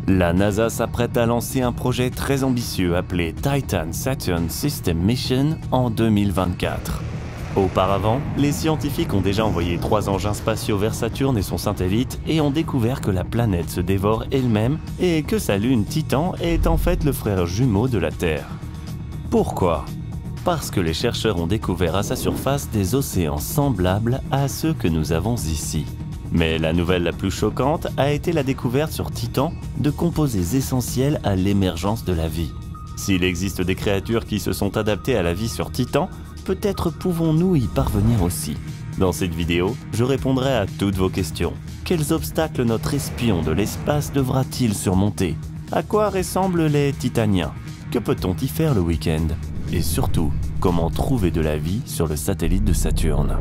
La NASA s'apprête à lancer un projet très ambitieux appelé Titan-Saturn System Mission en 2024. Auparavant, les scientifiques ont déjà envoyé 3 engins spatiaux vers Saturne et son satellite et ont découvert que la planète se dévore elle-même et que sa lune Titan est en fait le frère jumeau de la Terre. Pourquoi ? Parce que les chercheurs ont découvert à sa surface des océans semblables à ceux que nous avons ici. Mais la nouvelle la plus choquante a été la découverte sur Titan de composés essentiels à l'émergence de la vie. S'il existe des créatures qui se sont adaptées à la vie sur Titan, peut-être pouvons-nous y parvenir aussi. Dans cette vidéo, je répondrai à toutes vos questions. Quels obstacles notre espion de l'espace devra-t-il surmonter? À quoi ressemblent les Titaniens? Que peut-on y faire le week-end? Et surtout, comment trouver de la vie sur le satellite de Saturne?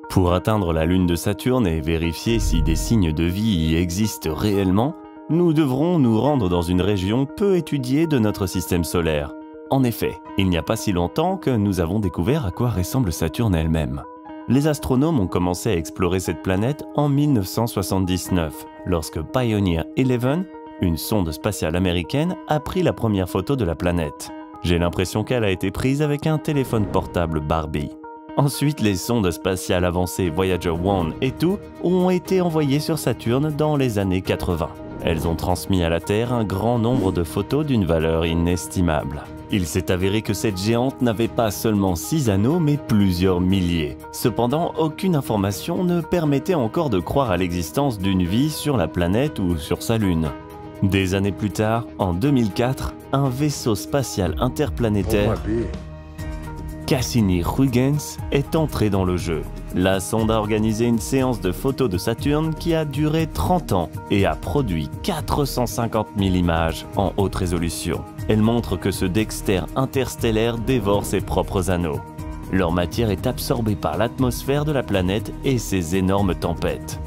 Pour atteindre la lune de Saturne et vérifier si des signes de vie y existent réellement, nous devrons nous rendre dans une région peu étudiée de notre système solaire. En effet, il n'y a pas si longtemps que nous avons découvert à quoi ressemble Saturne elle-même. Les astronomes ont commencé à explorer cette planète en 1979, lorsque Pioneer 11, une sonde spatiale américaine, a pris la première photo de la planète. J'ai l'impression qu'elle a été prise avec un téléphone portable Barbie. Ensuite, les sondes spatiales avancées Voyager 1 et 2 ont été envoyées sur Saturne dans les années 80. Elles ont transmis à la Terre un grand nombre de photos d'une valeur inestimable. Il s'est avéré que cette géante n'avait pas seulement 6 anneaux, mais plusieurs milliers. Cependant, aucune information ne permettait encore de croire à l'existence d'une vie sur la planète ou sur sa lune. Des années plus tard, en 2004, un vaisseau spatial interplanétaire Cassini-Huygens est entré dans le jeu. La sonde a organisé une séance de photos de Saturne qui a duré 30 ans et a produit 450 000 images en haute résolution. Elle montre que ce Dexter interstellaire dévore ses propres anneaux. Leur matière est absorbée par l'atmosphère de la planète et ses énormes tempêtes.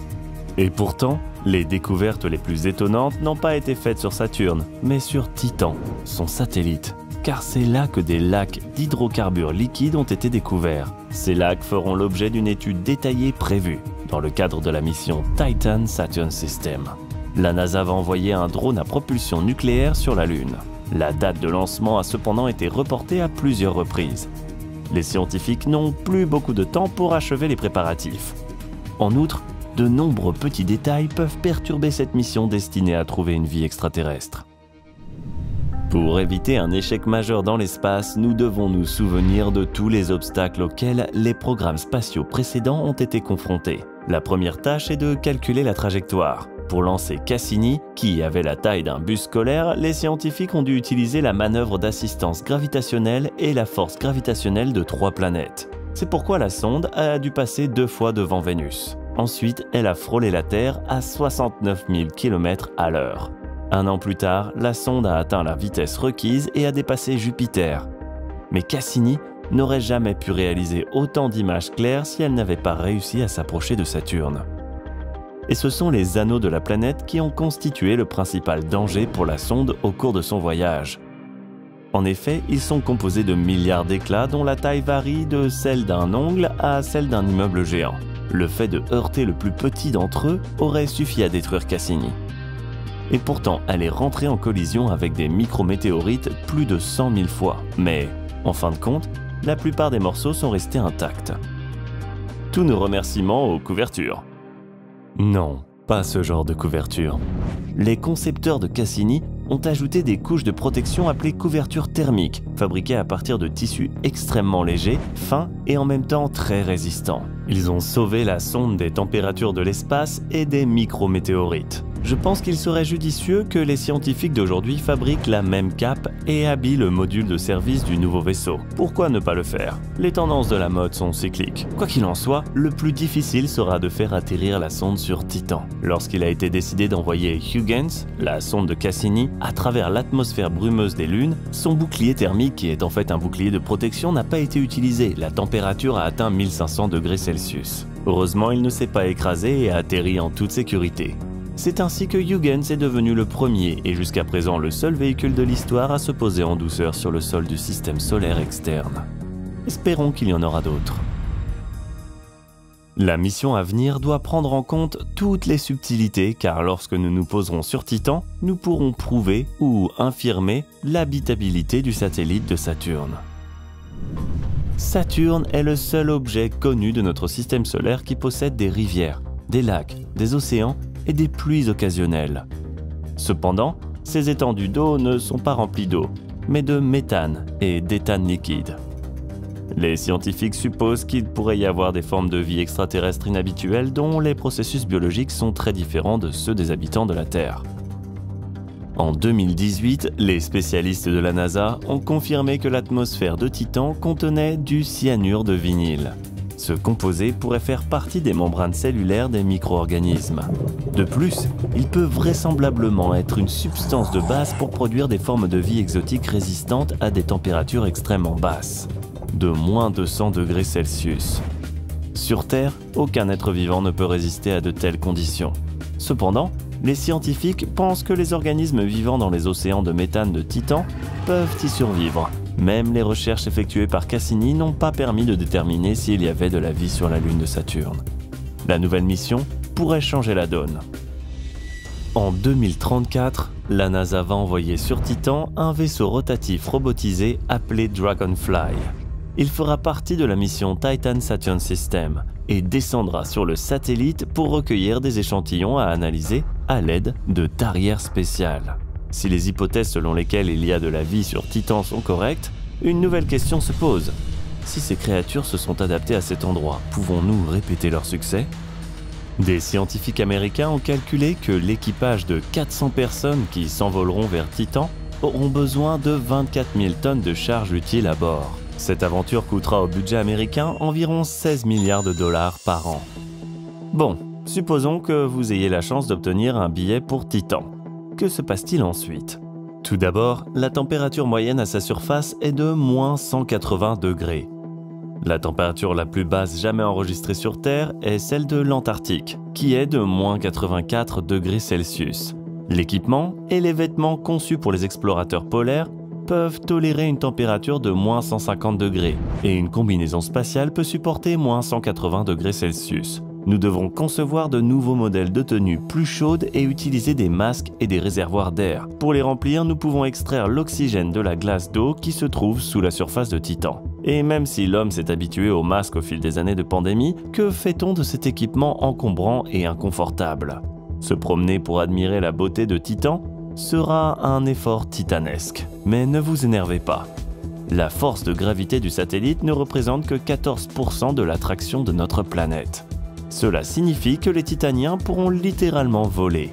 Et pourtant, les découvertes les plus étonnantes n'ont pas été faites sur Saturne, mais sur Titan, son satellite. Car c'est là que des lacs d'hydrocarbures liquides ont été découverts. Ces lacs feront l'objet d'une étude détaillée prévue dans le cadre de la mission Titan Saturn System. La NASA va envoyer un drone à propulsion nucléaire sur la Lune. La date de lancement a cependant été reportée à plusieurs reprises. Les scientifiques n'ont plus beaucoup de temps pour achever les préparatifs. En outre, de nombreux petits détails peuvent perturber cette mission destinée à trouver une vie extraterrestre. Pour éviter un échec majeur dans l'espace, nous devons nous souvenir de tous les obstacles auxquels les programmes spatiaux précédents ont été confrontés. La première tâche est de calculer la trajectoire. Pour lancer Cassini, qui avait la taille d'un bus scolaire, les scientifiques ont dû utiliser la manœuvre d'assistance gravitationnelle et la force gravitationnelle de 3 planètes. C'est pourquoi la sonde a dû passer 2 fois devant Vénus. Ensuite, elle a frôlé la Terre à 69 000 km/h. Un an plus tard, la sonde a atteint la vitesse requise et a dépassé Jupiter. Mais Cassini n'aurait jamais pu réaliser autant d'images claires si elle n'avait pas réussi à s'approcher de Saturne. Et ce sont les anneaux de la planète qui ont constitué le principal danger pour la sonde au cours de son voyage. En effet, ils sont composés de milliards d'éclats dont la taille varie de celle d'un ongle à celle d'un immeuble géant. Le fait de heurter le plus petit d'entre eux aurait suffi à détruire Cassini. Et pourtant, elle est rentrée en collision avec des micrométéorites plus de 100 000 fois. Mais, en fin de compte, la plupart des morceaux sont restés intacts. Tous nos remerciements aux couvertures. Non, pas ce genre de couverture. Les concepteurs de Cassini ont ajouté des couches de protection appelées couvertures thermiques, fabriquées à partir de tissus extrêmement légers, fins et en même temps très résistants. Ils ont sauvé la sonde des températures de l'espace et des micrométéorites. Je pense qu'il serait judicieux que les scientifiques d'aujourd'hui fabriquent la même cape et habillent le module de service du nouveau vaisseau. Pourquoi ne pas le faire? Les tendances de la mode sont cycliques. Quoi qu'il en soit, le plus difficile sera de faire atterrir la sonde sur Titan. Lorsqu'il a été décidé d'envoyer Huygens, la sonde de Cassini, à travers l'atmosphère brumeuse des lunes, son bouclier thermique, qui est en fait un bouclier de protection, n'a pas été utilisé. La température a atteint 1500 degrés Celsius. Heureusement, il ne s'est pas écrasé et a atterri en toute sécurité. C'est ainsi que Huygens est devenu le premier et jusqu'à présent le seul véhicule de l'histoire à se poser en douceur sur le sol du système solaire externe. Espérons qu'il y en aura d'autres. La mission à venir doit prendre en compte toutes les subtilités car lorsque nous nous poserons sur Titan, nous pourrons prouver ou infirmer l'habitabilité du satellite de Saturne. Saturne est le seul objet connu de notre système solaire qui possède des rivières, des lacs, des océans et des pluies occasionnelles. Cependant, ces étendues d'eau ne sont pas remplies d'eau, mais de méthane et d'éthane liquide. Les scientifiques supposent qu'il pourrait y avoir des formes de vie extraterrestres inhabituelles dont les processus biologiques sont très différents de ceux des habitants de la Terre. En 2018, les spécialistes de la NASA ont confirmé que l'atmosphère de Titan contenait du cyanure de vinyle. Ce composé pourrait faire partie des membranes cellulaires des micro-organismes. De plus, il peut vraisemblablement être une substance de base pour produire des formes de vie exotiques résistantes à des températures extrêmement basses, de moins de 100 degrés Celsius. Sur Terre, aucun être vivant ne peut résister à de telles conditions. Cependant, les scientifiques pensent que les organismes vivant dans les océans de méthane de Titan peuvent y survivre. Même les recherches effectuées par Cassini n'ont pas permis de déterminer s'il y avait de la vie sur la Lune de Saturne. La nouvelle mission pourrait changer la donne. En 2034, la NASA va envoyer sur Titan un vaisseau rotatif robotisé appelé Dragonfly. Il fera partie de la mission Titan Saturn System et descendra sur le satellite pour recueillir des échantillons à analyser à l'aide de tarières spéciales. Si les hypothèses selon lesquelles il y a de la vie sur Titan sont correctes, une nouvelle question se pose. Si ces créatures se sont adaptées à cet endroit, pouvons-nous répéter leur succès ? Des scientifiques américains ont calculé que l'équipage de 400 personnes qui s'envoleront vers Titan auront besoin de 24 000 tonnes de charges utiles à bord. Cette aventure coûtera au budget américain environ 16 milliards de dollars par an. Bon, supposons que vous ayez la chance d'obtenir un billet pour Titan. Que se passe-t-il ensuite ? Tout d'abord, la température moyenne à sa surface est de moins 180 degrés. La température la plus basse jamais enregistrée sur Terre est celle de l'Antarctique, qui est de moins 84 degrés Celsius. L'équipement et les vêtements conçus pour les explorateurs polaires peuvent tolérer une température de moins 150 degrés, et une combinaison spatiale peut supporter moins 180 degrés Celsius. Nous devrons concevoir de nouveaux modèles de tenues plus chaudes et utiliser des masques et des réservoirs d'air. Pour les remplir, nous pouvons extraire l'oxygène de la glace d'eau qui se trouve sous la surface de Titan. Et même si l'homme s'est habitué aux masques au fil des années de pandémie, que fait-on de cet équipement encombrant et inconfortable ? Se promener pour admirer la beauté de Titan sera un effort titanesque. Mais ne vous énervez pas. La force de gravité du satellite ne représente que 14% de l'attraction de notre planète. Cela signifie que les Titaniens pourront littéralement voler.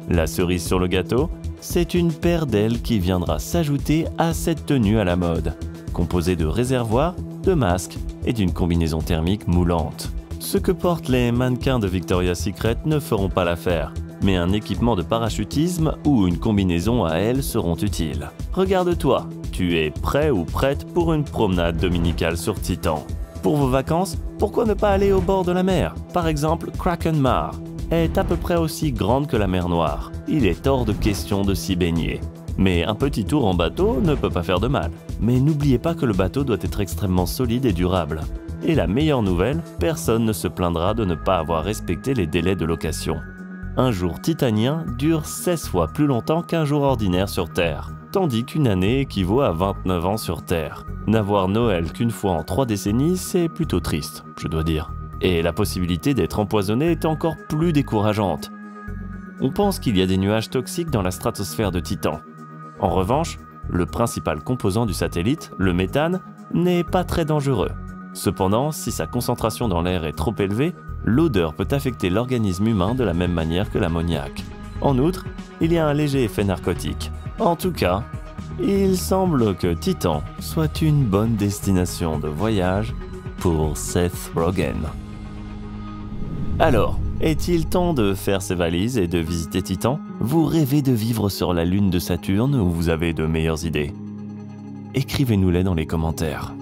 La cerise sur le gâteau, c'est une paire d'ailes qui viendra s'ajouter à cette tenue à la mode, composée de réservoirs, de masques et d'une combinaison thermique moulante. Ce que portent les mannequins de Victoria's Secret ne feront pas l'affaire, mais un équipement de parachutisme ou une combinaison à ailes seront utiles. Regarde-toi, tu es prêt ou prête pour une promenade dominicale sur Titan. Pour vos vacances, pourquoi ne pas aller au bord de la mer ? Par exemple, Kraken Mare est à peu près aussi grande que la mer Noire. Il est hors de question de s'y baigner. Mais un petit tour en bateau ne peut pas faire de mal. Mais n'oubliez pas que le bateau doit être extrêmement solide et durable. Et la meilleure nouvelle, personne ne se plaindra de ne pas avoir respecté les délais de location. Un jour titanien dure 16 fois plus longtemps qu'un jour ordinaire sur Terre, tandis qu'une année équivaut à 29 ans sur Terre. N'avoir Noël qu'une fois en 3 décennies, c'est plutôt triste, je dois dire. Et la possibilité d'être empoisonné est encore plus décourageante. On pense qu'il y a des nuages toxiques dans la stratosphère de Titan. En revanche, le principal composant du satellite, le méthane, n'est pas très dangereux. Cependant, si sa concentration dans l'air est trop élevée, l'odeur peut affecter l'organisme humain de la même manière que l'ammoniac. En outre, il y a un léger effet narcotique. En tout cas, il semble que Titan soit une bonne destination de voyage pour Seth Rogen. Alors, est-il temps de faire ses valises et de visiter Titan ? Vous rêvez de vivre sur la Lune de Saturne ou vous avez de meilleures idées ? Écrivez-nous-les dans les commentaires.